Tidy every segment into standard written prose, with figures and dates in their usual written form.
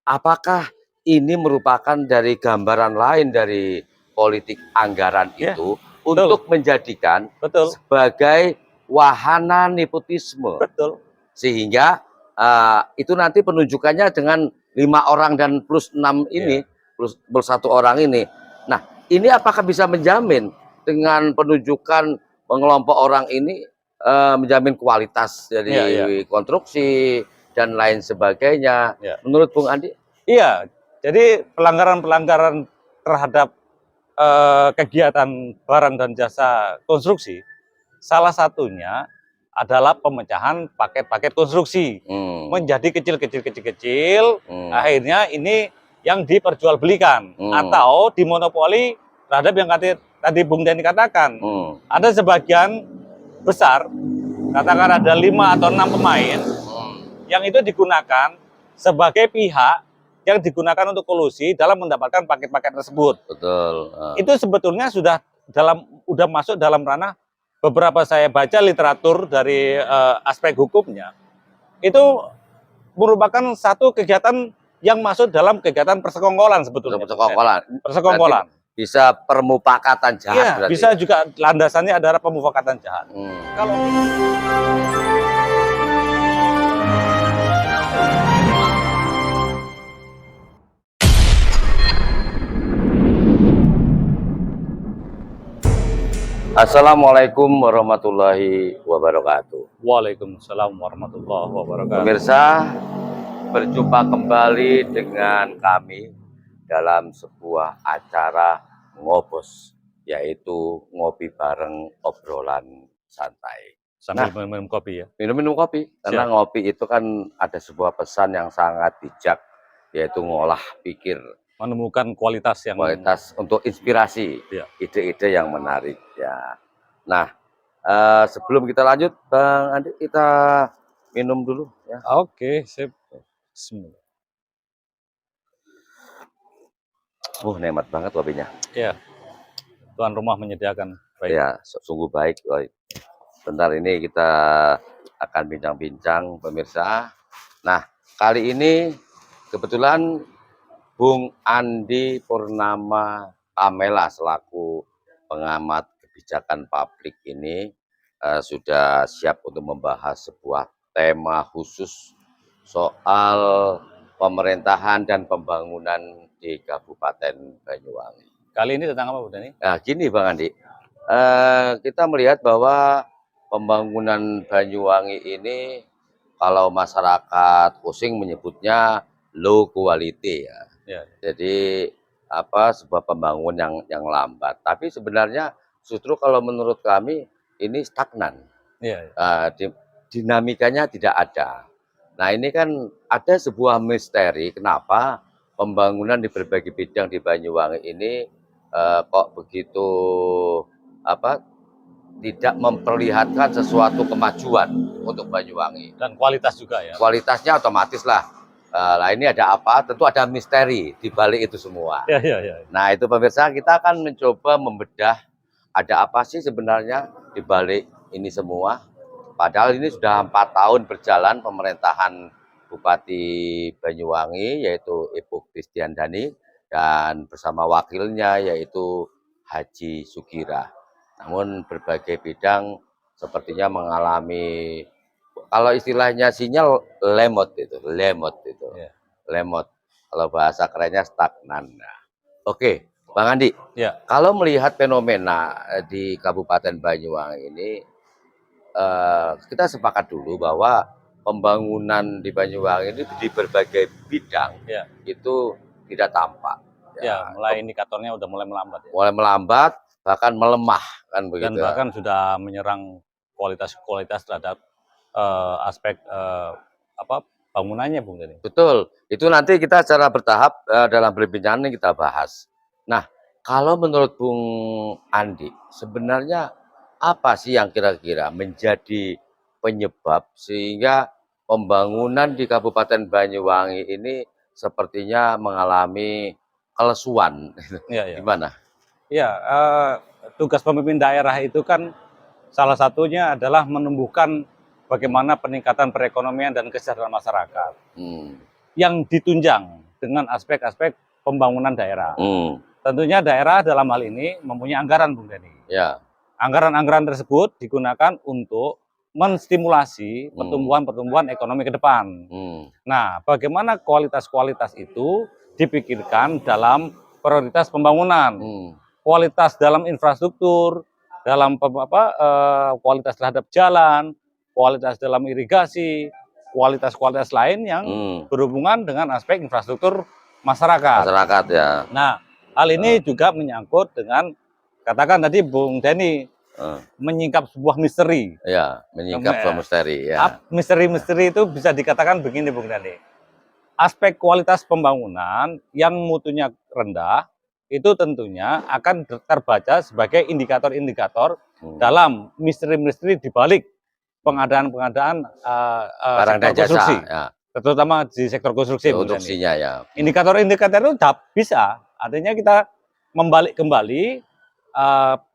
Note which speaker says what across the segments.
Speaker 1: apakah ini merupakan dari gambaran lain dari politik anggaran
Speaker 2: Ya,
Speaker 1: itu
Speaker 2: betul,
Speaker 1: untuk menjadikan
Speaker 2: betul,
Speaker 1: sebagai wahana nepotisme,
Speaker 2: betul.
Speaker 1: sehingga itu nanti penunjukannya dengan 5 orang dan plus 6 ini,
Speaker 2: Ya,
Speaker 1: plus 1 orang ini. Nah, ini apakah bisa menjamin dengan penunjukan mengelompok orang ini menjamin kualitas
Speaker 2: ya, ya,
Speaker 1: dari konstruksi dan lain sebagainya?
Speaker 2: ya.
Speaker 1: Menurut Bung Andi?
Speaker 2: Iya, jadi pelanggaran-pelanggaran terhadap kegiatan barang dan jasa konstruksi, salah satunya adalah pemecahan paket-paket konstruksi menjadi kecil-kecil, akhirnya ini yang diperjualbelikan atau dimonopoli terhadap yang tadi Bung Denny katakan. Ada sebagian besar, katakan ada 5 atau 6 pemain yang itu digunakan sebagai pihak yang digunakan untuk kolusi dalam mendapatkan paket-paket tersebut.
Speaker 1: Betul.
Speaker 2: Itu sebetulnya sudah masuk dalam ranah, beberapa saya baca literatur dari aspek hukumnya, itu merupakan satu kegiatan yang masuk dalam kegiatan persekongkolan sebetulnya.
Speaker 1: Persekongkolan.
Speaker 2: Persekongkolan.
Speaker 1: Bisa permufakatan jahat
Speaker 2: Ya,
Speaker 1: berarti.
Speaker 2: bisa juga landasannya adalah pemufakatan jahat. Kalau
Speaker 1: Assalamualaikum warahmatullahi wabarakatuh.
Speaker 2: Waalaikumsalam warahmatullahi wabarakatuh.
Speaker 1: Pemirsa, berjumpa kembali dengan kami dalam sebuah acara ngobos, yaitu ngopi bareng obrolan santai.
Speaker 2: Sambil minum kopi ya.
Speaker 1: Minum-minum kopi, karena ngopi itu kan ada sebuah pesan yang sangat bijak, yaitu ngolah pikir,
Speaker 2: menemukan kualitas
Speaker 1: untuk inspirasi, ide-ide yang menarik ya. Nah, sebelum kita lanjut, Bang Andi, kita minum dulu ya.
Speaker 2: Oke, sip. Bismillah.
Speaker 1: Nikmat banget kopinya.
Speaker 2: Ya, tuan rumah menyediakan.
Speaker 1: Baik. Ya, sungguh baik. Bentar ini kita akan bincang-bincang pemirsa. Nah, kali ini kebetulan Bung Andi Purnama Pamela selaku pengamat kebijakan publik ini sudah siap untuk membahas sebuah tema khusus soal pemerintahan dan pembangunan di Kabupaten Banyuwangi.
Speaker 2: Kali ini tentang apa, Bu Dani?
Speaker 1: Nah, gini Bang Andi, kita melihat bahwa pembangunan Banyuwangi ini kalau masyarakat pusing menyebutnya low quality ya. Jadi sebuah pembangunan yang lambat. Tapi sebenarnya justru kalau menurut kami ini stagnan. Dinamikanya tidak ada. Nah, ini kan ada sebuah misteri kenapa pembangunan di berbagai bidang di Banyuwangi ini kok begitu tidak memperlihatkan sesuatu kemajuan untuk Banyuwangi.
Speaker 2: Dan kualitas juga ya.
Speaker 1: Kualitasnya otomatis lah. Nah, ini ada apa? Tentu ada misteri di balik itu semua. Nah, itu pemirsa, kita akan mencoba membedah ada apa sih sebenarnya di balik ini semua. Padahal ini sudah 4 tahun berjalan pemerintahan Bupati Banyuwangi, yaitu Ibu Kristiandani, dan bersama wakilnya yaitu Haji Sugira. Namun berbagai bidang sepertinya mengalami, kalau istilahnya sinyal lemot itu. Lemot. Kalau bahasa kerennya stagnan. Nah, oke, Bang Andi. Kalau melihat fenomena di Kabupaten Banyuwangi ini, kita sepakat dulu bahwa pembangunan di Banyuwangi ini di berbagai bidang itu tidak tampak.
Speaker 2: Mulai indikatornya udah mulai melambat.
Speaker 1: Mulai melambat, bahkan melemah kan begitu.
Speaker 2: Dan bahkan sudah menyerang kualitas terhadap aspek bangunannya, Bung Dani.
Speaker 1: Betul, itu nanti kita secara bertahap dalam perbincangan kita bahas. Nah, kalau menurut Bung Andi, sebenarnya apa sih yang kira-kira menjadi penyebab sehingga pembangunan di Kabupaten Banyuwangi ini sepertinya mengalami kelesuan? Gimana?
Speaker 2: Tugas pemimpin daerah itu kan salah satunya adalah menumbuhkan bagaimana peningkatan perekonomian dan kesejahteraan masyarakat yang ditunjang dengan aspek-aspek pembangunan daerah. Tentunya daerah dalam hal ini mempunyai anggaran, Bung Denny.
Speaker 1: Ya.
Speaker 2: Anggaran-anggaran tersebut digunakan untuk menstimulasi pertumbuhan-pertumbuhan ekonomi ke depan. Nah, bagaimana kualitas-kualitas itu dipikirkan dalam prioritas pembangunan, kualitas dalam infrastruktur, dalam kualitas terhadap jalan, kualitas dalam irigasi, kualitas-kualitas lain yang berhubungan dengan aspek infrastruktur masyarakat.
Speaker 1: Masyarakat ya.
Speaker 2: Nah, hal ini juga menyangkut dengan, katakan tadi Bung Denny, menyingkap sebuah misteri.
Speaker 1: Ya, menyingkap sebuah misteri. Ya.
Speaker 2: Misteri-misteri itu bisa dikatakan begini, Bung Denny. Aspek kualitas pembangunan yang mutunya rendah itu tentunya akan terbaca sebagai indikator-indikator dalam misteri-misteri di balik pengadaan-pengadaan
Speaker 1: barang dan
Speaker 2: konstruksi,
Speaker 1: jasa, ya.
Speaker 2: Terutama di sektor konstruksi.
Speaker 1: Konstruksinya ya.
Speaker 2: Indikator-indikator itu bisa, artinya kita membalik kembali,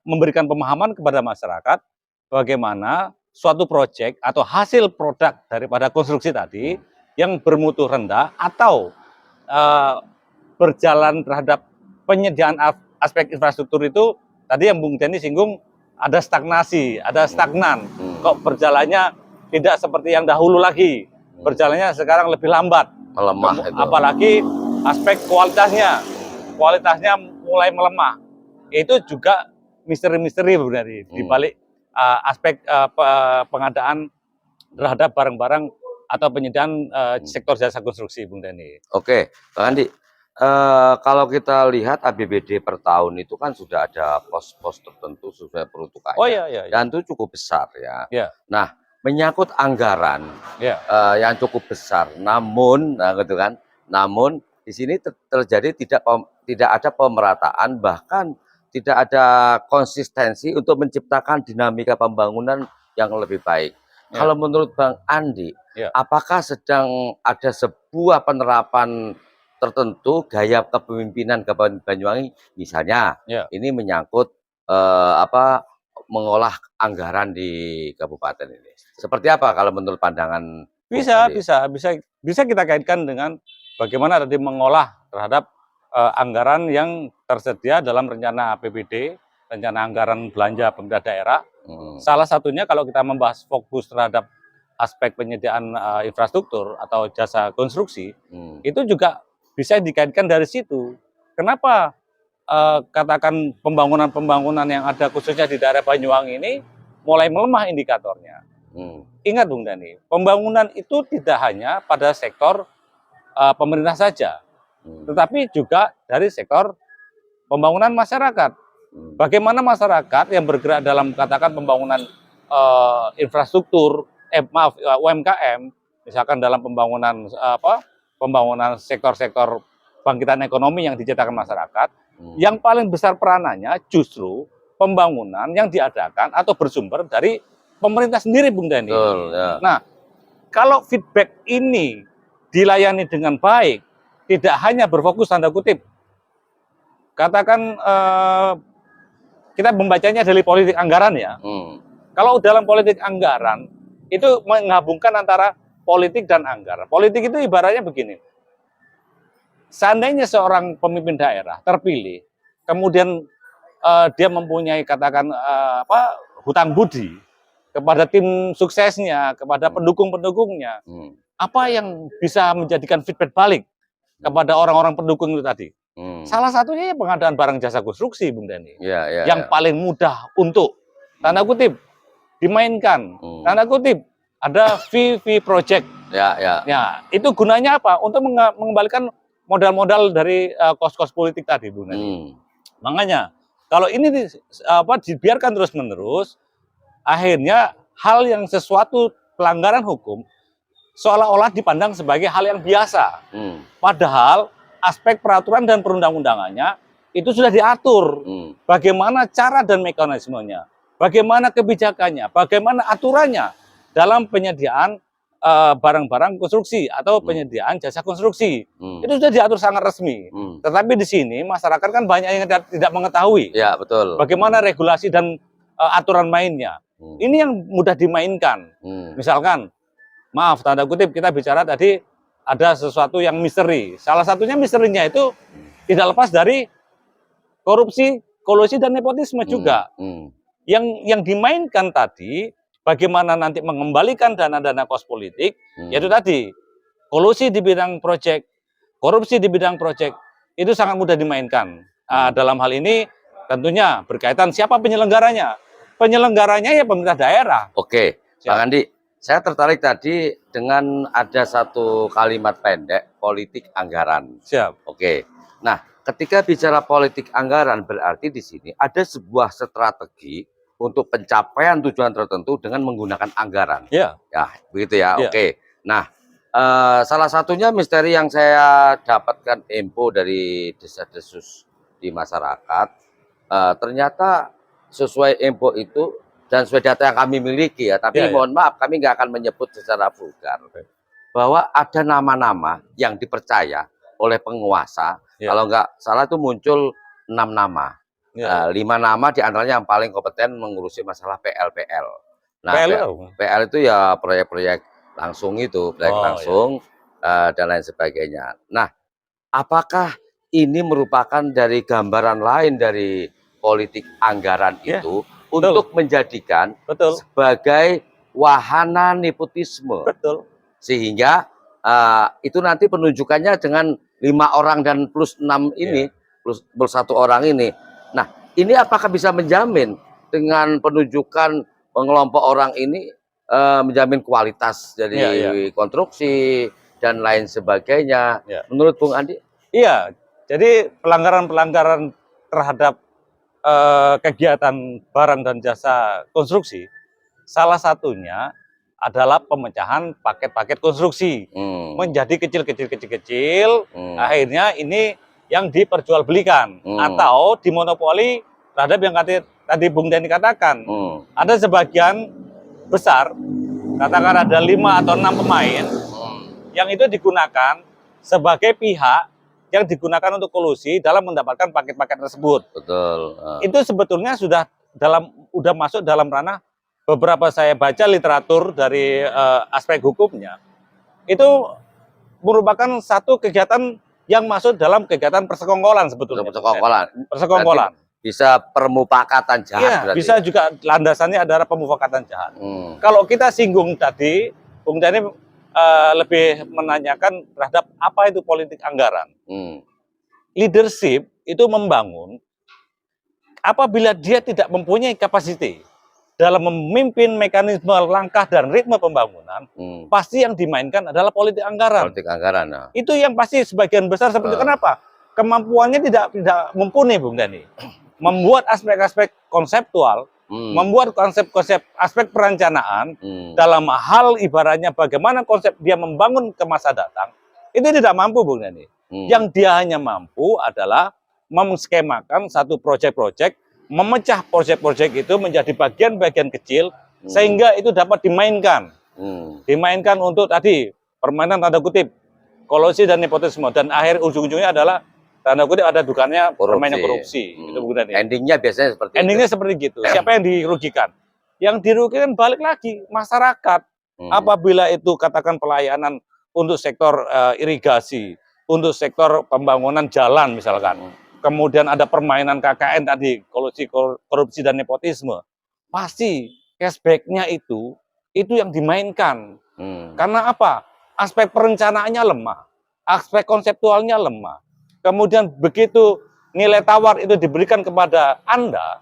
Speaker 2: memberikan pemahaman kepada masyarakat bagaimana suatu proyek atau hasil produk daripada konstruksi tadi yang bermutu rendah atau berjalan terhadap penyediaan aspek infrastruktur itu tadi yang Bung Denny singgung, ada stagnasi, ada stagnan. Kok berjalannya tidak seperti yang dahulu lagi, berjalannya sekarang lebih lambat,
Speaker 1: melemah itu.
Speaker 2: Apalagi aspek kualitasnya mulai melemah. Itu juga misteri-misteri sebenarnya di balik aspek pengadaan terhadap barang-barang atau penyediaan sektor jasa konstruksi, Bung Denny.
Speaker 1: Oke, Bang Andi. Kalau kita lihat APBD per tahun itu kan sudah ada pos-pos tertentu sesuai peruntukannya.
Speaker 2: Oh iya.
Speaker 1: Dan itu cukup besar ya.
Speaker 2: Ya.
Speaker 1: Nah, menyangkut anggaran yang cukup besar, namun, gitu kan, namun di sini terjadi tidak ada pemerataan, bahkan tidak ada konsistensi untuk menciptakan dinamika pembangunan yang lebih baik. Kalau menurut Bang Andi, apakah sedang ada sebuah penerapan tertentu gaya kepemimpinan Kabupaten Banyuwangi, misalnya ini menyangkut mengolah anggaran di kabupaten ini. Seperti apa kalau menurut pandangan?
Speaker 2: Bisa kita kaitkan dengan bagaimana tadi mengolah terhadap anggaran yang tersedia dalam rencana APBD, rencana anggaran belanja pemerintah daerah. Salah satunya kalau kita membahas fokus terhadap aspek penyediaan infrastruktur atau jasa konstruksi, itu juga bisa dikaitkan dari situ. Kenapa katakan pembangunan-pembangunan yang ada khususnya di daerah Banyuwangi ini mulai melemah indikatornya? Ingat Bung Denny, pembangunan itu tidak hanya pada sektor pemerintah saja, tetapi juga dari sektor pembangunan masyarakat. Bagaimana masyarakat yang bergerak dalam katakan pembangunan infrastruktur, UMKM, misalkan dalam pembangunan pembangunan sektor-sektor bangkitan ekonomi yang diciptakan masyarakat, yang paling besar peranannya justru pembangunan yang diadakan atau bersumber dari pemerintah sendiri, Bung Denny. Nah, kalau feedback ini dilayani dengan baik, tidak hanya berfokus tanda kutip, katakan kita membacanya dari politik anggaran ya. Kalau dalam politik anggaran itu menggabungkan antara politik dan anggaran. Politik itu ibaratnya begini. Seandainya seorang pemimpin daerah terpilih, kemudian dia mempunyai katakan hutang budi kepada tim suksesnya, kepada pendukung-pendukungnya, apa yang bisa menjadikan feedback balik kepada orang-orang pendukung itu tadi? Salah satunya pengadaan barang jasa konstruksi, Bung Denny, yang paling mudah untuk tanda kutip dimainkan, tanda kutip ada VV project. Ya, itu gunanya apa? Untuk mengembalikan modal-modal dari kos-kos politik tadi, Bung Denny. Makanya kalau ini dibiarkan terus-menerus, akhirnya hal yang sesuatu pelanggaran hukum seolah-olah dipandang sebagai hal yang biasa. Padahal aspek peraturan dan perundang-undangannya itu sudah diatur. Bagaimana cara dan mekanismenya, bagaimana kebijakannya, bagaimana aturannya dalam penyediaan barang-barang konstruksi atau penyediaan jasa konstruksi. Itu sudah diatur sangat resmi. Tetapi di sini masyarakat kan banyak yang tidak mengetahui.
Speaker 1: Ya, betul.
Speaker 2: Bagaimana regulasi dan aturan mainnya. Ini yang mudah dimainkan. Misalkan, maaf tanda kutip kita bicara tadi ada sesuatu yang misteri. Salah satunya misterinya itu tidak lepas dari korupsi, kolusi dan nepotisme juga. Yang dimainkan tadi bagaimana nanti mengembalikan dana-dana kos politik, yaitu tadi kolusi di bidang proyek, korupsi di bidang proyek itu sangat mudah dimainkan. Dalam hal ini tentunya berkaitan siapa penyelenggaranya. Penyelenggaranya ya pemerintah daerah.
Speaker 1: Oke, Bang Andi, saya tertarik tadi dengan ada satu kalimat pendek, politik anggaran.
Speaker 2: Siap.
Speaker 1: Oke. Nah, ketika bicara politik anggaran berarti di sini ada sebuah strategi untuk pencapaian tujuan tertentu dengan menggunakan anggaran.
Speaker 2: Ya.
Speaker 1: Ya, begitu ya.
Speaker 2: Ya.
Speaker 1: Oke. Nah, salah satunya misteri yang saya dapatkan info dari desas-desus di masyarakat, ternyata sesuai info itu dan sesuai data yang kami miliki ya, tapi mohon maaf kami nggak akan menyebut secara vulgar bahwa ada nama-nama yang dipercaya oleh penguasa. Kalau nggak salah itu muncul 6 nama, 5 nama diantaranya yang paling kompeten mengurusi masalah PL-PL. Nah, PL itu ya proyek-proyek langsung itu, proyek langsung dan lain sebagainya. Nah, apakah ini merupakan dari gambaran lain dari politik anggaran itu untuk menjadikan sebagai wahana nepotisme, sehingga itu nanti penunjukannya dengan 5 orang dan plus 6 ini, plus 1 orang ini. Nah, ini apakah bisa menjamin dengan penunjukan pengelompok orang ini menjamin kualitas dari konstruksi dan lain sebagainya? Menurut Bung Andi?
Speaker 2: Iya, jadi pelanggaran-pelanggaran terhadap kegiatan barang dan jasa konstruksi, salah satunya adalah pemecahan paket-paket konstruksi menjadi kecil-kecil, akhirnya ini yang diperjualbelikan atau dimonopoli terhadap yang tadi Bung Denny katakan. Ada sebagian besar, katakan ada 5 atau 6 pemain yang itu digunakan sebagai pihak yang digunakan untuk kolusi dalam mendapatkan paket-paket tersebut.
Speaker 1: Betul.
Speaker 2: Itu sebetulnya sudah masuk dalam ranah beberapa saya baca literatur dari aspek hukumnya. Itu merupakan satu kegiatan yang masuk dalam kegiatan persekongkolan sebetulnya. Persekongkolan.
Speaker 1: Bisa permufakatan jahat.
Speaker 2: Iya, bisa juga landasannya adalah pemufakatan jahat. Kalau kita singgung tadi, Bung Denny lebih menanyakan terhadap apa itu politik anggaran. Leadership itu membangun apabila dia tidak mempunyai kapasiti dalam memimpin mekanisme langkah dan ritme pembangunan, pasti yang dimainkan adalah politik anggaran.
Speaker 1: Politik anggaran.
Speaker 2: Itu yang pasti sebagian besar seperti itu. Kenapa? Kemampuannya tidak mumpuni, Bung Denny. Membuat aspek-aspek konseptual, membuat konsep-konsep aspek perencanaan dalam hal ibaratnya bagaimana konsep dia membangun ke masa datang, itu tidak mampu, Bung Denny. Yang dia hanya mampu adalah mengskemakan satu proyek-proyek, memecah proyek-proyek itu menjadi bagian-bagian kecil sehingga itu dapat dimainkan. Dimainkan untuk tadi permainan tanda kutip kolusi dan nepotisme, dan akhir ujung-ujungnya adalah tanda kutip ada dukannya permainan korupsi. Itu Bung Denny.
Speaker 1: Endingnya biasanya seperti
Speaker 2: seperti gitu. Siapa yang dirugikan? Yang dirugikan balik lagi masyarakat. Apabila itu katakan pelayanan untuk sektor irigasi, untuk sektor pembangunan jalan misalkan, kemudian ada permainan KKN tadi, kolusi, korupsi dan nepotisme, pasti cashback-nya itu yang dimainkan. Karena apa? Aspek perencanaannya lemah, aspek konseptualnya lemah. Kemudian begitu nilai tawar itu diberikan kepada Anda,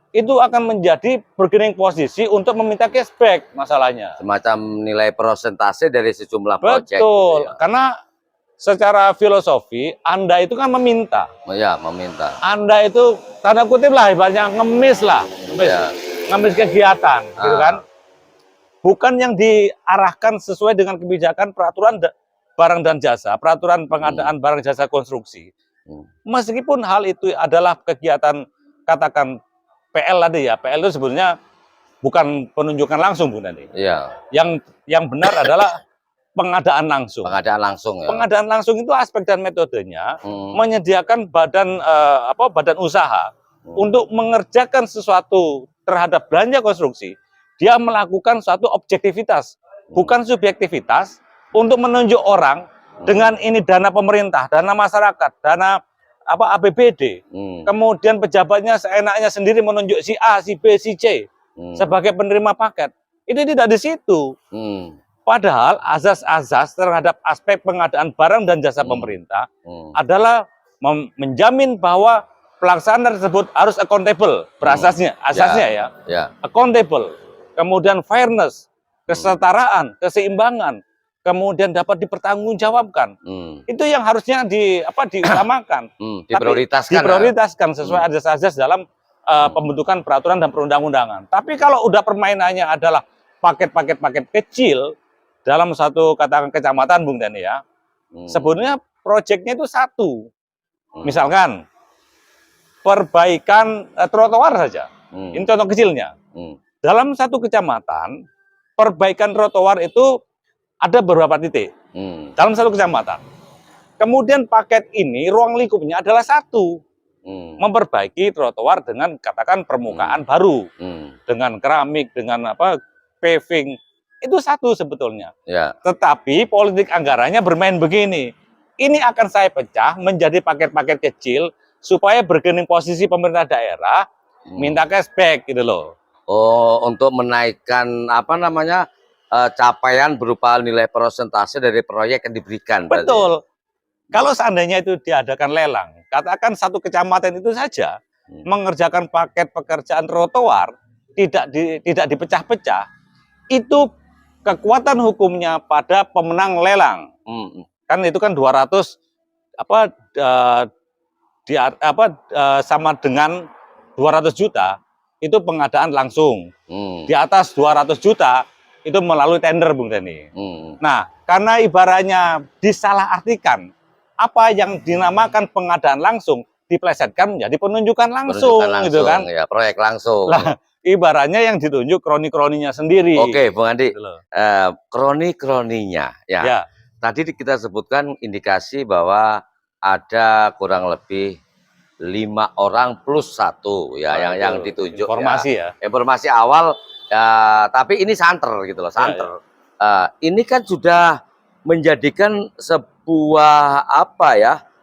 Speaker 2: itu akan menjadi bergening posisi untuk meminta cashback masalahnya.
Speaker 1: Semacam nilai persentase dari sejumlah proyek.
Speaker 2: Betul, ya. Karena secara filosofi Anda itu kan meminta.
Speaker 1: Ya, meminta.
Speaker 2: Anda itu tanda kutip lah, ibaratnya ngemis lah, ngemis kegiatan, gitu kan. Bukan yang diarahkan sesuai dengan kebijakan peraturan barang dan jasa, peraturan pengadaan barang jasa konstruksi. Meskipun hal itu adalah kegiatan katakan PL tadi ya, PL itu sebenarnya bukan penunjukan langsung, Bu Nani.
Speaker 1: Iya.
Speaker 2: Yang benar adalah pengadaan langsung.
Speaker 1: Pengadaan langsung ya.
Speaker 2: Pengadaan langsung itu aspek dan metodenya menyediakan badan usaha untuk mengerjakan sesuatu terhadap belanja konstruksi. Dia melakukan suatu objektivitas, bukan subjektivitas untuk menunjuk orang Dengan ini dana pemerintah, dana masyarakat, dana APBD, kemudian pejabatnya seenaknya sendiri menunjuk si A, si B, si C sebagai penerima paket. Itu tidak di situ. Padahal azas-azas terhadap aspek pengadaan barang dan jasa pemerintah adalah menjamin bahwa pelaksanaan tersebut harus accountable, berasasnya, asasnya accountable, kemudian fairness, kesetaraan, keseimbangan, kemudian dapat dipertanggungjawabkan. Itu yang harusnya diutamakan, diprioritaskan sesuai azas-azas dalam pembentukan peraturan dan perundang-undangan. Tapi kalau udah permainannya adalah paket-paket kecil dalam satu katakan kecamatan, Bung Dani ya, sebenarnya proyeknya itu satu, misalkan perbaikan trotoar saja. Ini contoh kecilnya. Dalam satu kecamatan, perbaikan trotoar itu ada beberapa titik dalam satu kecamatan. Kemudian paket ini ruang lingkupnya adalah satu, memperbaiki trotoar dengan katakan permukaan baru, dengan keramik, dengan paving, itu satu sebetulnya. Tetapi politik anggarannya bermain begini. Ini akan saya pecah menjadi paket-paket kecil supaya bergening posisi pemerintah daerah minta cashback gitu loh.
Speaker 1: Oh, untuk menaikkan capaian berupa nilai persentase dari proyek yang diberikan.
Speaker 2: Betul. Kalau seandainya itu diadakan lelang, katakan satu kecamatan itu saja mengerjakan paket pekerjaan trotoar tidak dipecah-pecah, itu kekuatan hukumnya pada pemenang lelang. Kan itu kan 200 sama dengan 200 juta itu pengadaan langsung. Di atas 200 juta itu melalui tender, Bung Dani. Nah, karena ibaratnya disalahartikan, apa yang dinamakan pengadaan langsung diplesetkan menjadi penunjukan langsung gitu kan?
Speaker 1: Ya, proyek langsung.
Speaker 2: Lah, ibaratnya yang ditunjuk kroni-kroninya sendiri.
Speaker 1: Oke, Bung Andi. Kroni-kroninya ya. Tadi kita sebutkan indikasi bahwa ada kurang lebih 5 orang plus 1 ya yang ditunjuk. Informasi awal tapi ini santer gitu loh, santer. Ini kan sudah menjadikan sebuah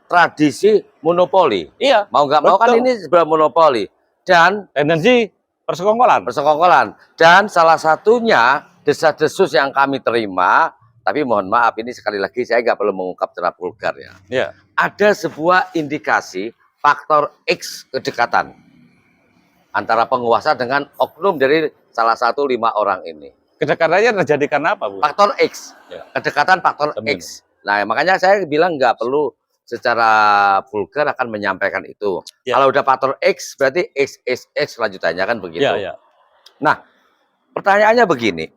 Speaker 1: tradisi monopoli.
Speaker 2: Iya.
Speaker 1: Mau nggak mau kan ini sebuah monopoli dan
Speaker 2: tendensi persekongkolan.
Speaker 1: Dan salah satunya desas-desus yang kami terima, tapi mohon maaf ini sekali lagi saya nggak perlu mengungkap secara vulgar ya. Ada sebuah indikasi faktor X kedekatan antara penguasa dengan oknum dari salah satu 5 orang ini.
Speaker 2: Kedekatannya terjadi karena apa, Bu?
Speaker 1: Faktor X, kedekatan faktor X. Nah, makanya saya bilang nggak perlu secara vulgar akan menyampaikan itu. Kalau udah faktor X, berarti X lanjutannya kan begitu. Nah, pertanyaannya begini.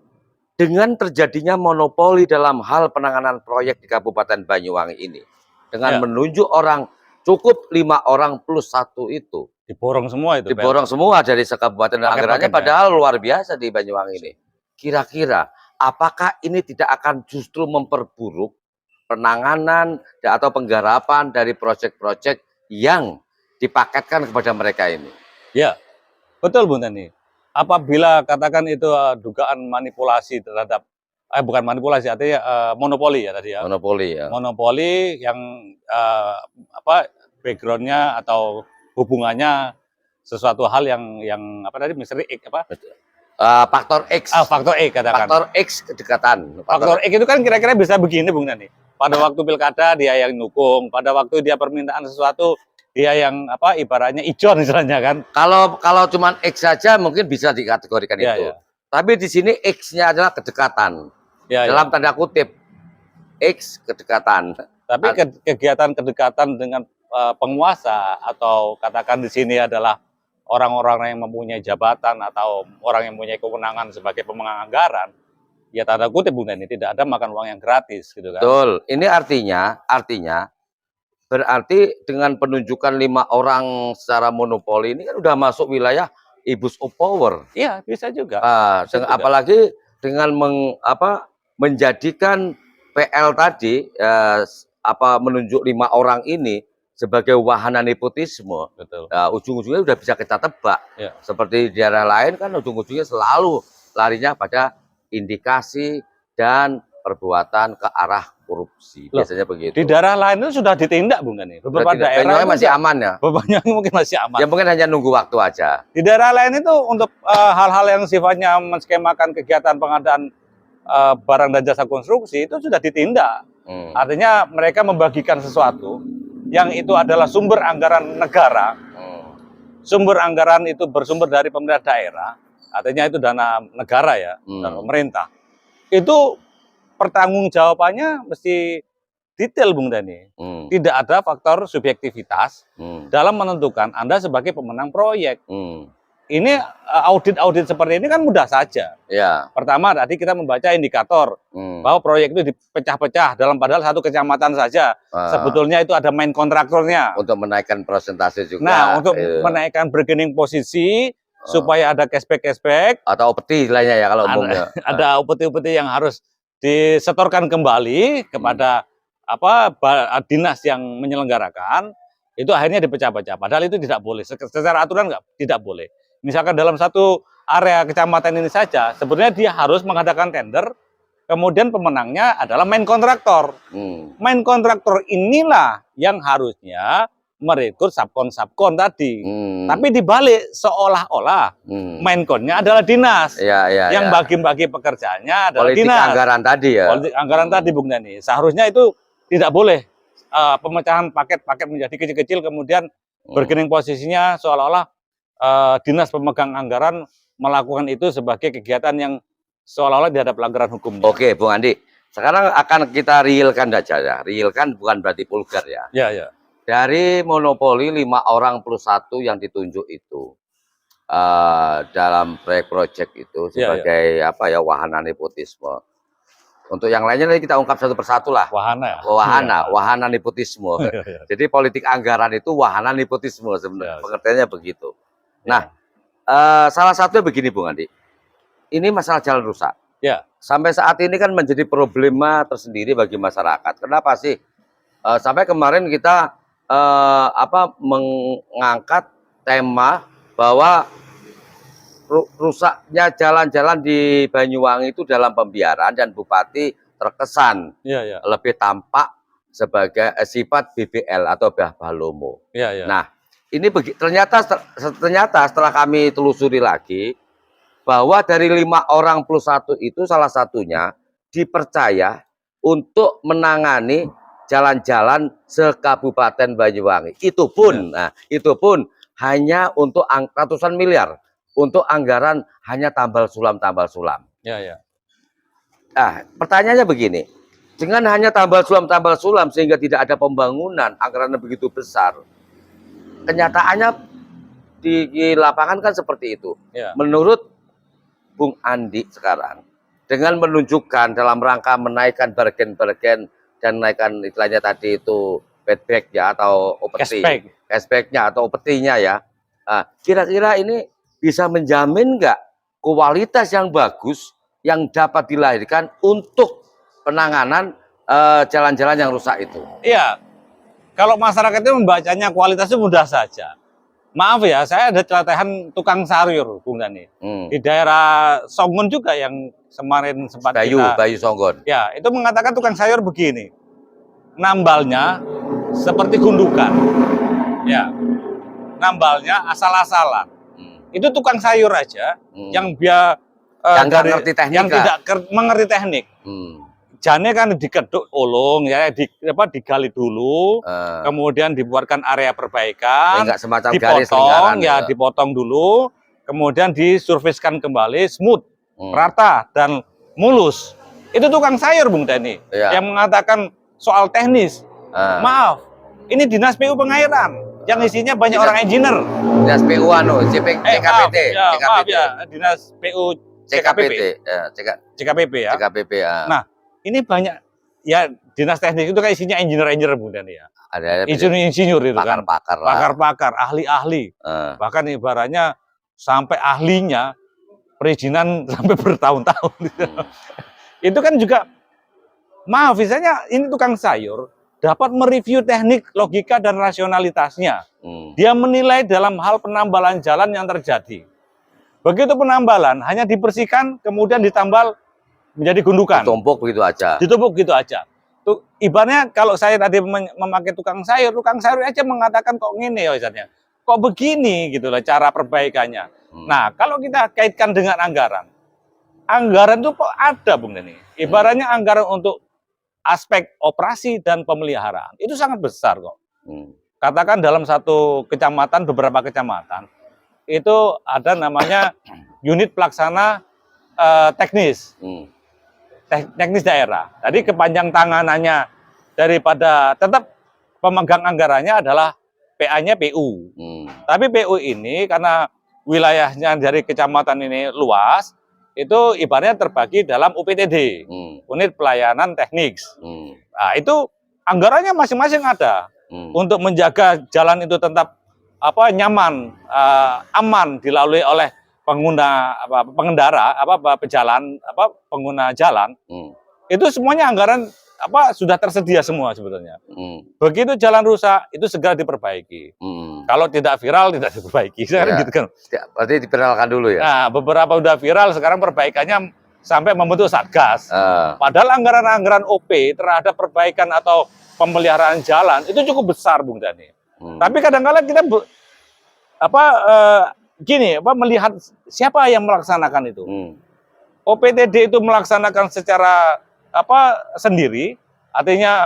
Speaker 1: Dengan terjadinya monopoli dalam hal penanganan proyek di Kabupaten Banyuwangi ini, dengan menunjuk orang cukup 5 orang plus 1 itu.
Speaker 2: Diborong semua itu.
Speaker 1: Diborong semua dari sekabupaten dan anggarannya padahal luar biasa di Banyuwangi ini. Kira-kira apakah ini tidak akan justru memperburuk penanganan atau penggarapan dari proyek-proyek yang dipaketkan kepada mereka ini?
Speaker 2: Ya, betul Bung Dani. Apabila katakan itu dugaan manipulasi terhadap bukan manipulasi, artinya monopoli ya tadi ya.
Speaker 1: Monopoli ya.
Speaker 2: Monopoli yang backgroundnya atau hubungannya sesuatu hal yang misalnya
Speaker 1: faktor X.
Speaker 2: Faktor X katakan.
Speaker 1: Faktor X kedekatan.
Speaker 2: Faktor X itu kan kira-kira bisa begini Bung Dani. Pada waktu pilkada dia yang dukung, pada waktu dia permintaan sesuatu dia yang ibaratnya ijon misalnya kan.
Speaker 1: Kalau cuman X saja mungkin bisa dikategorikan itu. Tapi di sini X-nya adalah kedekatan. Dalam tanda kutip X kedekatan.
Speaker 2: Tapi kegiatan kedekatan dengan penguasa atau katakan di sini adalah orang-orang yang mempunyai jabatan atau orang yang mempunyai kewenangan sebagai pemegang anggaran, ya tanda kutip Bung Dani, tidak ada makan uang yang gratis gitu kan.
Speaker 1: Betul. Ini artinya berarti dengan penunjukan 5 orang secara monopoli ini kan udah masuk wilayah abuse of power.
Speaker 2: Iya, bisa juga.
Speaker 1: Apalagi dengan menjadikan PL tadi menunjuk 5 orang ini sebagai wahana nepotisme.
Speaker 2: Betul.
Speaker 1: Ujung-ujungnya udah bisa kita tebak. Seperti di daerah lain kan ujung-ujungnya selalu larinya pada indikasi dan perbuatan ke arah korupsi.
Speaker 2: Loh,
Speaker 1: Biasanya begitu.
Speaker 2: di daerah lain itu sudah ditindak, Bung Dani. Beberapa daerah
Speaker 1: masih aman ya?
Speaker 2: Bebannya mungkin masih aman.
Speaker 1: Ya mungkin hanya nunggu waktu aja.
Speaker 2: Di daerah lain itu untuk hal-hal yang sifatnya menskemakan kegiatan pengadaan barang dan jasa konstruksi itu sudah ditindak. Artinya mereka membagikan sesuatu yang itu adalah sumber anggaran negara. Sumber anggaran itu bersumber dari pemerintah daerah, artinya itu dana negara ya, dana pemerintah. Itu pertanggungjawabannya mesti detail, Bung Dani. Tidak ada faktor subjektivitas dalam menentukan Anda sebagai pemenang proyek. Ini audit-audit seperti ini kan mudah saja.
Speaker 1: Ya.
Speaker 2: Pertama tadi kita membaca indikator bahwa proyek itu dipecah-pecah dalam padahal satu kecamatan saja. Sebetulnya itu ada main kontraktornya.
Speaker 1: Untuk menaikkan persentase juga.
Speaker 2: Nah, untuk menaikkan bargaining posisi supaya ada cashback
Speaker 1: atau upeti lainnya ya kalau umumnya.
Speaker 2: Ada upeti-upeti yang harus disetorkan kembali kepada dinas yang menyelenggarakan. Itu akhirnya dipecah-pecah. Padahal itu tidak boleh. Secara aturan tidak boleh. Misalkan dalam satu area kecamatan ini saja, sebenarnya dia harus mengadakan tender, kemudian pemenangnya adalah main kontraktor. Main kontraktor inilah yang harusnya merekrut subkon tadi. Tapi dibalik seolah-olah main konnya adalah dinas. Yang bagi-bagi pekerjaannya adalah
Speaker 1: politik
Speaker 2: dinas.
Speaker 1: Anggaran tadi ya.
Speaker 2: Politik anggaran tadi, Bung Dani. Seharusnya itu tidak boleh. Pemecahan paket-paket menjadi kecil-kecil kemudian bargaining posisinya seolah-olah dinas pemegang anggaran melakukan itu sebagai kegiatan yang seolah-olah tidak ada pelanggaran hukum.
Speaker 1: Oke, Bung Andi. Sekarang akan kita realkan saja ya. Realkan bukan berarti vulgar ya.
Speaker 2: Ya.
Speaker 1: Dari monopoli 5 orang plus 1 yang ditunjuk itu dalam proyek itu sebagai wahana nepotisme. Untuk yang lainnya nanti kita ungkap satu persatu lah. Wahana nepotisme. Jadi politik anggaran itu wahana nepotisme sebenarnya. Pengertiannya begitu. Nah, salah satunya begini, Bung Andi. Ini masalah jalan rusak.
Speaker 2: Ya.
Speaker 1: Sampai saat ini kan menjadi problema tersendiri bagi masyarakat. Kenapa sih? Sampai kemarin kita mengangkat tema bahwa rusaknya jalan-jalan di Banyuwangi itu dalam pembiaran dan Bupati terkesan lebih tampak sebagai sifat BBL atau Balomo. Nah, ini ternyata setelah kami telusuri lagi bahwa dari 5 orang plus 1 itu salah satunya dipercaya untuk menangani jalan-jalan se-Kabupaten Banyuwangi. Itu pun hanya untuk ratusan miliar. Untuk anggaran hanya tambal sulam. Nah, pertanyaannya begini. Dengan hanya tambal sulam sehingga tidak ada pembangunan, anggarannya begitu besar. Kenyataannya di lapangan kan seperti itu. Menurut Bung Andi sekarang, dengan menunjukkan dalam rangka menaikkan bargain dan naikkan istilahnya tadi itu backback ya atau upeti, cashbacknya atau upetinya ya. Kira-kira ini bisa menjamin nggak kualitas yang bagus yang dapat dilahirkan untuk penanganan jalan-jalan yang rusak itu?
Speaker 2: Iya, kalau masyarakat itu membacanya kualitasnya mudah saja. Maaf ya, saya ada celotehan tukang sayur, Bung Dani. Di daerah Songgon juga yang kemarin sempat
Speaker 1: Bayu Songgon.
Speaker 2: Ya, itu mengatakan tukang sayur begini. Nambalnya seperti gundukan. Ya. Nambalnya asal-asalan. Itu tukang sayur aja yang
Speaker 1: nggak ngerti teknik,
Speaker 2: yang tidak mengerti teknik. Jane kan dikeduk ulung ya, digali dulu, kemudian dibuatkan area perbaikan, dipotong dulu, kemudian disurfiskan kembali smooth, rata dan mulus. Itu tukang sayur, Bung Dani, yang mengatakan soal teknis. Maaf, ini dinas PU Pengairan yang isinya banyak orang engineer.
Speaker 1: Dinas PU CKPT.
Speaker 2: Maaf ya, dinas PU CKPP. CKPP ya. Nah, ini banyak ya dinas teknik itu kan isinya engineer Bung Dani ya.
Speaker 1: Ada
Speaker 2: insinyur itu kan.
Speaker 1: Pakar-pakar,
Speaker 2: ahli-ahli. Bahkan ibaratnya sampai ahlinya perizinan sampai bertahun-tahun. Itu kan juga maaf misalnya ini tukang sayur dapat mereview teknik, logika dan rasionalitasnya. Dia menilai dalam hal penambalan jalan yang terjadi. Begitu penambalan hanya dibersihkan kemudian ditambal menjadi gundukan.
Speaker 1: Ditumpuk begitu aja.
Speaker 2: Ibaratnya kalau saya tadi memakai tukang sayur aja mengatakan kok ngene ya misalnya. Kok begini gitu lah cara perbaikannya. Nah, kalau kita kaitkan dengan anggaran itu kok ada Bung Dani. Ibaratnya anggaran untuk aspek operasi dan pemeliharaan itu sangat besar kok. Katakan dalam satu kecamatan, beberapa kecamatan itu ada namanya unit pelaksana teknis. Teknis daerah. Tadi kepanjang tanganannya daripada tetap pemegang anggarannya adalah PA-nya PU. Tapi PU ini karena wilayahnya dari kecamatan ini luas, itu ibaratnya terbagi dalam UPTD, unit pelayanan teknik. Nah, itu anggarannya masing-masing ada untuk menjaga jalan itu tetap nyaman, aman dilalui oleh pengendara, pengguna jalan. Itu semuanya anggaran sudah tersedia semua sebetulnya. Begitu jalan rusak itu segera diperbaiki. Kalau tidak viral tidak diperbaiki. Sekarang gitu kan.
Speaker 1: Berarti diviralkan dulu ya.
Speaker 2: Nah, beberapa udah viral sekarang perbaikannya sampai membentuk satgas. Padahal anggaran-anggaran OP terhadap perbaikan atau pemeliharaan jalan itu cukup besar Bung Dani. Tapi kadang-kadang kita melihat siapa yang melaksanakan itu. OPTD itu melaksanakan secara sendiri, artinya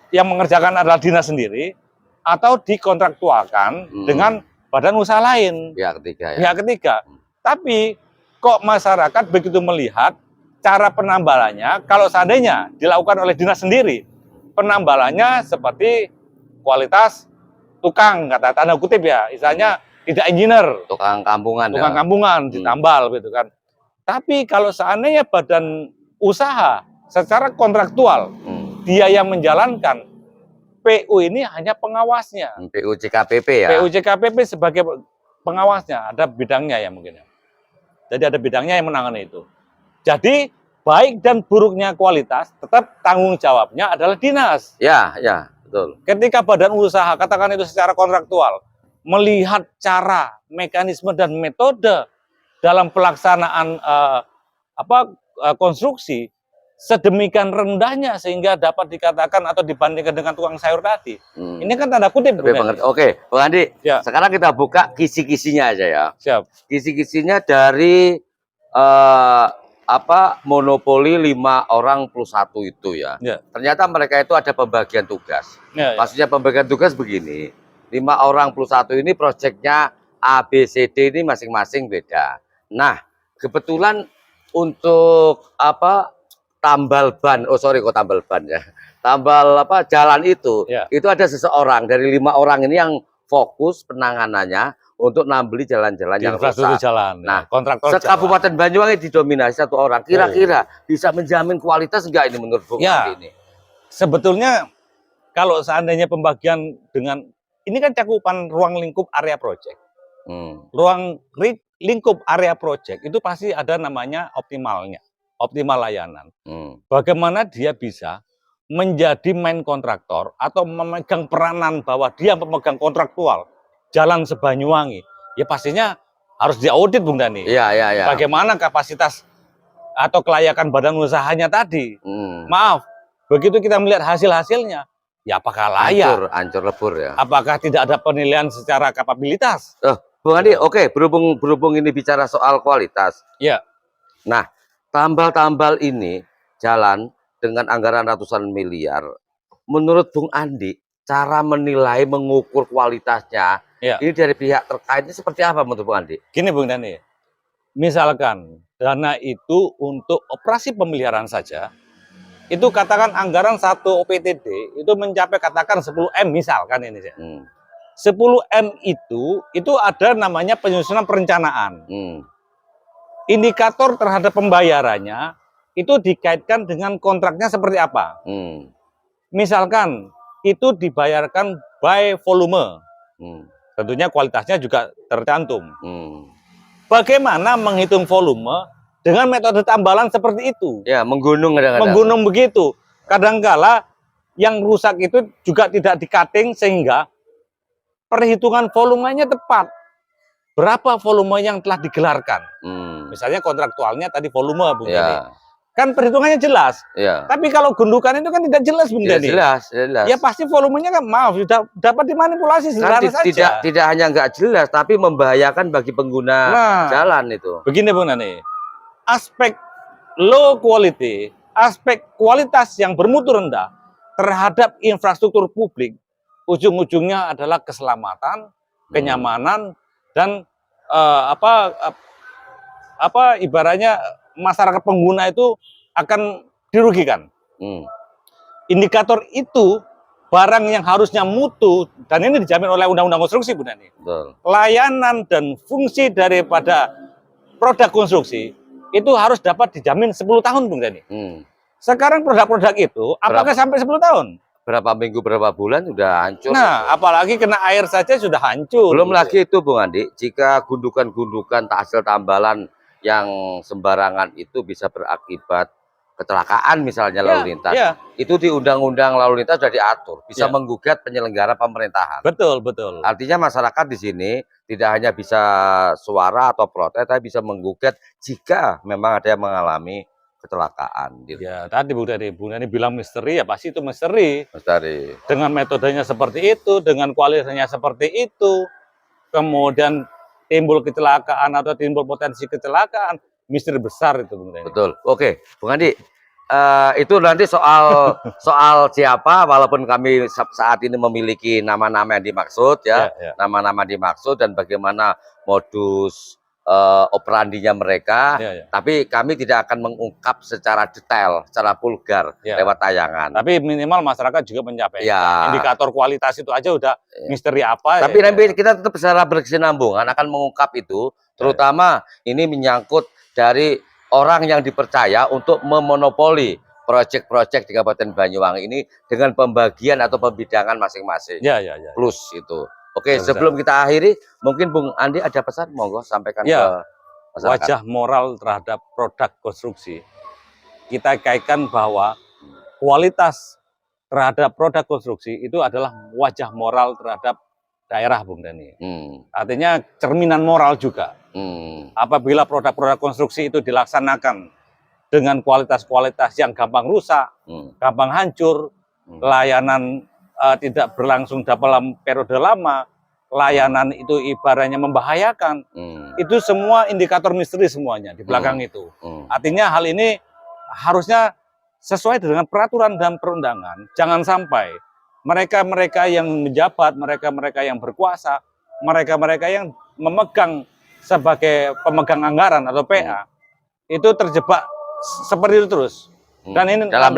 Speaker 2: yang mengerjakan adalah dinas sendiri, atau dikontraktualkan dengan badan usaha lain. Pihak ketiga. Tapi kok masyarakat begitu melihat cara penambalannya, kalau seandainya dilakukan oleh dinas sendiri, penambalannya seperti kualitas tukang, kata tanda kutip ya, misalnya tidak engineer,
Speaker 1: tukang kampungan
Speaker 2: ditambal gitu kan. Tapi kalau seandainya badan usaha secara kontraktual dia yang menjalankan, PU ini hanya pengawasnya.
Speaker 1: PU CKPP ya.
Speaker 2: PU CKPP sebagai pengawasnya, ada bidangnya ya mungkin ya. Jadi ada bidangnya yang menangani itu. Jadi baik dan buruknya kualitas tetap tanggung jawabnya adalah dinas.
Speaker 1: Ya, betul.
Speaker 2: Ketika badan usaha katakan itu secara kontraktual melihat cara, mekanisme dan metode dalam pelaksanaan konstruksi sedemikian rendahnya sehingga dapat dikatakan atau dibandingkan dengan tukang sayur tadi. Ini kan tanda kutip.
Speaker 1: Oke, Bang Andi.
Speaker 2: Ya.
Speaker 1: Sekarang kita buka kisi-kisinya aja ya.
Speaker 2: Siap.
Speaker 1: Kisi-kisinya dari monopoli 5 orang plus 1 itu ya. Ternyata mereka itu ada pembagian tugas. Maksudnya pembagian tugas begini. 5 orang plus 1 ini proyeknya A, B, C, D ini masing-masing beda. Nah, kebetulan untuk tambal ban, tambal jalan itu ada seseorang dari 5 orang ini yang fokus penanganannya untuk nambeli jalan-jalan yang rusak. Nah, Kabupaten Banyuwangi didominasi 1 orang. Kira-kira bisa menjamin kualitas enggak ini menurut Bung Andi ini?
Speaker 2: Sebetulnya kalau seandainya pembagian dengan ini kan cakupan ruang lingkup area proyek. Ruang lingkup area proyek itu pasti ada namanya optimal layanan. Bagaimana dia bisa menjadi main kontraktor atau memegang peranan bahwa dia pemegang kontraktual jalan se-Banyuwangi, ya pastinya harus diaudit Bung Dani.
Speaker 1: Iya.
Speaker 2: Bagaimana kapasitas atau kelayakan badan usahanya tadi. Maaf, begitu kita melihat hasil-hasilnya, ya apakah layak?
Speaker 1: Hancur lebur ya.
Speaker 2: Apakah tidak ada penilaian secara kapabilitas?
Speaker 1: Bung Andi, oke, berhubung ini bicara soal kualitas.
Speaker 2: Ya.
Speaker 1: Nah, tambal-tambal ini jalan dengan anggaran ratusan miliar. Menurut Bung Andi, cara menilai, mengukur kualitasnya, ini dari pihak terkaitnya seperti apa menurut Bung Andi?
Speaker 2: Gini Bung Dani, misalkan dana itu untuk operasi pemeliharaan saja, itu katakan anggaran 1 OPTD itu mencapai katakan 10M misalkan ini. 10M itu ada namanya penyusunan perencanaan. Indikator terhadap pembayarannya itu dikaitkan dengan kontraknya seperti apa. Misalkan itu dibayarkan by volume. Tentunya kualitasnya juga tercantum. Bagaimana menghitung volume dengan metode tambalan seperti itu?
Speaker 1: Ya, menggunung kadang-kadang.
Speaker 2: Menggunung begitu. Kadangkala yang rusak itu juga tidak di-cutting sehingga perhitungan volumenya tepat. Berapa volume yang telah digelarkan? Misalnya kontraktualnya tadi volume, Bung Dani. kan perhitungannya jelas.
Speaker 1: Iya.
Speaker 2: Tapi kalau gundukan itu kan tidak jelas, Bung Dani.
Speaker 1: Jelas, jelas.
Speaker 2: Ya pasti volumenya kan maaf sudah dapat dimanipulasi sederhana saja.
Speaker 1: Tidak hanya nggak jelas, tapi membahayakan bagi pengguna jalan itu.
Speaker 2: Begini Bung Dani, aspek low quality, aspek kualitas yang bermutu rendah terhadap infrastruktur publik, ujung-ujungnya adalah keselamatan, kenyamanan, dan ibaratnya masyarakat pengguna itu akan dirugikan. Indikator itu barang yang harusnya mutu, dan ini dijamin oleh Undang-Undang Konstruksi, Bu Nani. Layanan dan fungsi daripada produk konstruksi itu harus dapat dijamin 10 tahun, Bung Dani. Sekarang produk-produk itu apakah sampai 10 tahun?
Speaker 1: Berapa minggu, berapa bulan sudah hancur.
Speaker 2: Nah, apalagi kena air saja sudah hancur.
Speaker 1: Belum lagi itu, Bung Andi, jika gundukan-gundukan tak hasil tambalan yang sembarangan itu bisa berakibat kecelakaan misalnya lalu lintas. Itu di Undang-Undang Lalu Lintas sudah diatur, bisa menggugat penyelenggara pemerintahan.
Speaker 2: Betul, betul.
Speaker 1: Artinya masyarakat di sini tidak hanya bisa suara atau protes, tapi bisa menggugat jika memang ada yang mengalami kecelakaan. Gitu.
Speaker 2: Ya, tadi Bu Dani bilang misteri, ya pasti itu misteri.
Speaker 1: Misteri.
Speaker 2: Dengan metodenya seperti itu, dengan kualitasnya seperti itu, kemudian timbul kecelakaan atau timbul potensi kecelakaan, misteri besar itu, Bung Dani.
Speaker 1: Betul. Oke, Bung Andi, itu nanti soal siapa, walaupun kami saat ini memiliki nama-nama yang dimaksud, nama-nama dimaksud dan bagaimana modus operandinya mereka, tapi kami tidak akan mengungkap secara detail, secara vulgar lewat tayangan.
Speaker 2: Tapi minimal masyarakat juga menyampaikan indikator kualitas itu aja udah misteri apa.
Speaker 1: Tapi nanti kita tetap secara berkesinambungan akan mengungkap itu, terutama ini menyangkut dari orang yang dipercaya untuk memonopoli proyek-proyek di Kabupaten Banyuwangi ini dengan pembagian atau pembidangan masing-masing. Plus itu. Oke, sebelum kita akhiri, mungkin Bung Andi ada pesan, monggo sampaikan ke masyarakat.
Speaker 2: Wajah moral terhadap produk konstruksi. Kita kaitkan bahwa kualitas terhadap produk konstruksi itu adalah wajah moral terhadap daerah, Bung Dani. Artinya cerminan moral juga. Apabila produk-produk konstruksi itu dilaksanakan dengan kualitas-kualitas yang gampang rusak, gampang hancur, layanan tidak berlangsung dalam periode lama, layanan itu ibaratnya membahayakan, itu semua indikator misteri semuanya di belakang itu. Artinya hal ini harusnya sesuai dengan peraturan dan perundangan. Jangan sampai mereka-mereka yang menjabat, mereka-mereka yang berkuasa, mereka-mereka yang memegang sebagai pemegang anggaran atau PA, itu terjebak seperti itu terus. Dan ini
Speaker 1: dalam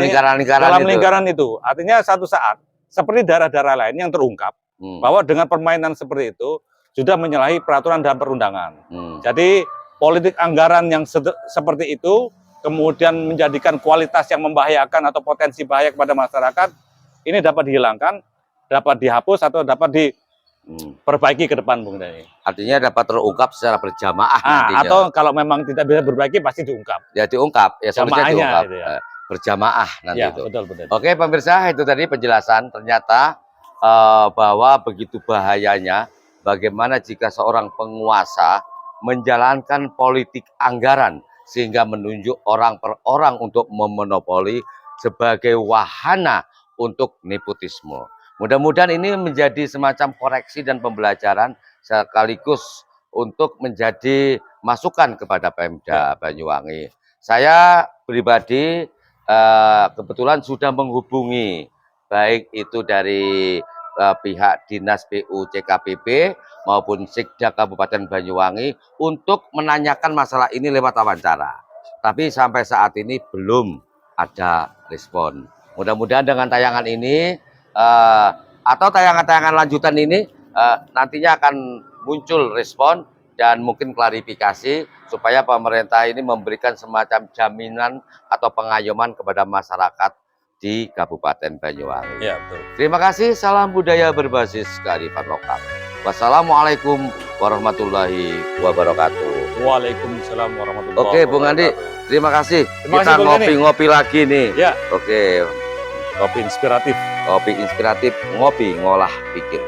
Speaker 1: lingkaran
Speaker 2: itu. Artinya satu saat seperti daerah-daerah lain yang terungkap bahwa dengan permainan seperti itu sudah menyalahi peraturan dan perundangan. Jadi politik anggaran yang seperti itu kemudian menjadikan kualitas yang membahayakan atau potensi bahaya kepada masyarakat ini dapat dihilangkan, dapat dihapus atau dapat diperbaiki ke depan, Bung Dani.
Speaker 1: Artinya dapat terungkap secara berjamaah nantinya.
Speaker 2: Atau kalau memang tidak bisa berbaiki pasti diungkap.
Speaker 1: Ya diungkap, ya solusinya diungkap. Gitu ya. Berjamaah nanti itu.
Speaker 2: Betul.
Speaker 1: Oke pemirsa, itu tadi penjelasan ternyata bahwa begitu bahayanya bagaimana jika seorang penguasa menjalankan politik anggaran sehingga menunjuk orang per orang untuk memonopoli sebagai wahana untuk nepotisme. Mudah-mudahan ini menjadi semacam koreksi dan pembelajaran sekaligus untuk menjadi masukan kepada Pemda Banyuwangi. Saya pribadi kebetulan sudah menghubungi baik itu dari pihak Dinas PU CKPP maupun Sekda Kabupaten Banyuwangi untuk menanyakan masalah ini lewat wawancara. Tapi sampai saat ini belum ada respon. Mudah-mudahan dengan tayangan ini atau tayangan-tayangan lanjutan ini nantinya akan muncul respon dan mungkin klarifikasi supaya pemerintah ini memberikan semacam jaminan atau pengayoman kepada masyarakat di Kabupaten Banyuwangi.
Speaker 2: Ya, betul.
Speaker 1: Terima kasih, salam budaya berbasis kearifan lokal. Wassalamualaikum warahmatullahi wabarakatuh.
Speaker 2: Waalaikumsalam warahmatullahi wabarakatuh.
Speaker 1: Oke, Bung Andi, terima kasih. Kita ngopi-ngopi lagi nih.
Speaker 2: Ya.
Speaker 1: Oke.
Speaker 2: Kopi inspiratif.
Speaker 1: Kopi inspiratif, ngopi ngolah pikir.